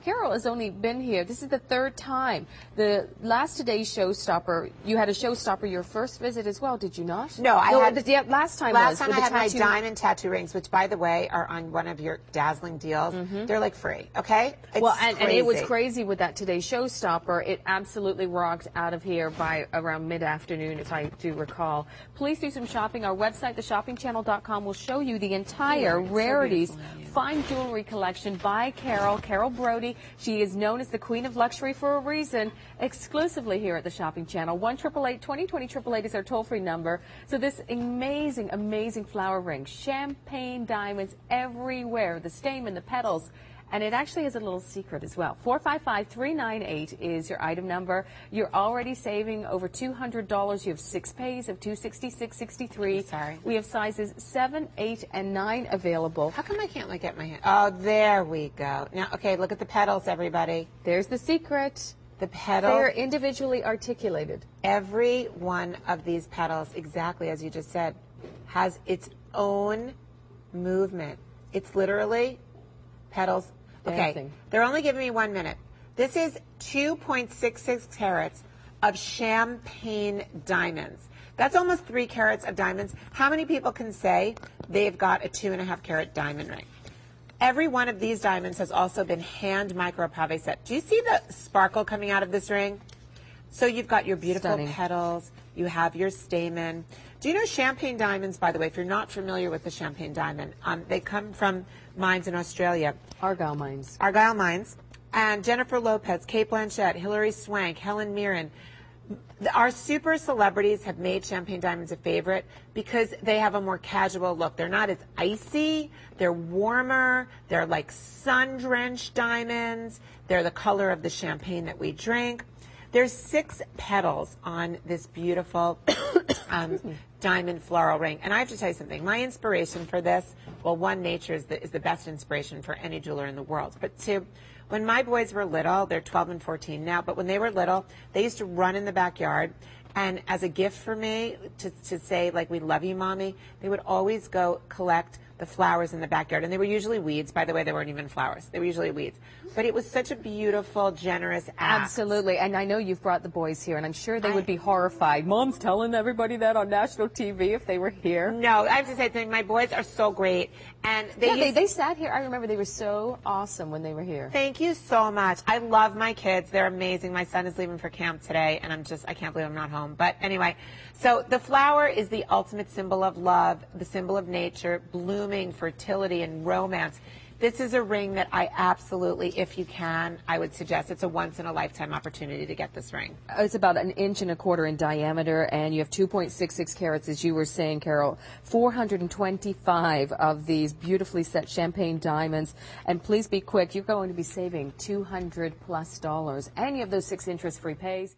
Carol has only been here. This is the third time. The last Today's Showstopper, you had a Showstopper your first visit as well, did you not? No, I had. Yeah, last time I had my diamond tattoo rings, which, by the way, are on one of your dazzling deals. They're like free, okay? And it was crazy with that Today's Showstopper. It absolutely rocked out of here by around mid-afternoon, if I do recall. Please do some shopping. Our website, theshoppingchannel.com, will show you the entire Rarities fine jewelry collection by Carol Brody. She is known as the Queen of Luxury for a reason, exclusively here at the Shopping Channel. 1-888-2020-888 is our toll-free number. So this amazing, amazing flower ring, champagne diamonds everywhere, the stain and the petals. And it actually has a little secret as well. 455-398 is your item number. You're already saving over $200. You have 6 pays of $266.63. Sorry. We have sizes 7, 8, and 9 available. How come I can't get my hand? Oh, there we go. Now, okay, look at the petals, everybody. There's the secret. The petals. They are individually articulated. Every one of these petals, exactly as you just said, has its own movement. It's literally petals. Okay, they're only giving me 1 minute. This is 2.66 carats of champagne diamonds. That's almost 3 carats of diamonds. How many people can say they've got a 2.5 carat diamond ring? Every one of these diamonds has also been hand micropave set. Do you see the sparkle coming out of this ring? So you've got your beautiful petals. You have your stamen. Do you know champagne diamonds, by the way, if you're not familiar with the champagne diamond, they come from mines in Australia. Argyle Mines. Argyle Mines. And Jennifer Lopez, Cate Blanchett, Hilary Swank, Helen Mirren. Our super celebrities have made champagne diamonds a favorite because they have a more casual look. They're not as icy. They're warmer. They're like sun-drenched diamonds. They're the color of the champagne that we drink. There's 6 petals on this beautiful diamond floral ring. And I have to tell you something. My inspiration for this, well, one, nature is the best inspiration for any jeweler in the world. But 2, when my boys were little, they're 12 and 14 now, but when they were little, they used to run in the backyard. And as a gift for me, to say, like, we love you, Mommy, they would always go collect the flowers in the backyard. And they were usually weeds. By the way, they weren't even flowers. They were usually weeds. But it was such a beautiful, generous act. Absolutely. And I know you've brought the boys here, and I'm sure they would be horrified. Mom's telling everybody that on national TV if they were here. No, I have to say something. My boys are so great. And they sat here. I remember they were so awesome when they were here. Thank you so much. I love my kids. They're amazing. My son is leaving for camp today, and I can't believe I'm not home. But anyway, so the flower is the ultimate symbol of love, the symbol of nature, blooming, fertility, and romance. This is a ring that I absolutely, if you can, I would suggest. It's a once-in-a-lifetime opportunity to get this ring. It's about 1.25 inches in diameter, and you have 2.66 carats, as you were saying, Carol. 425 of these beautifully set champagne diamonds. And please be quick. You're going to be saving $200+. And you have those 6 interest-free pays.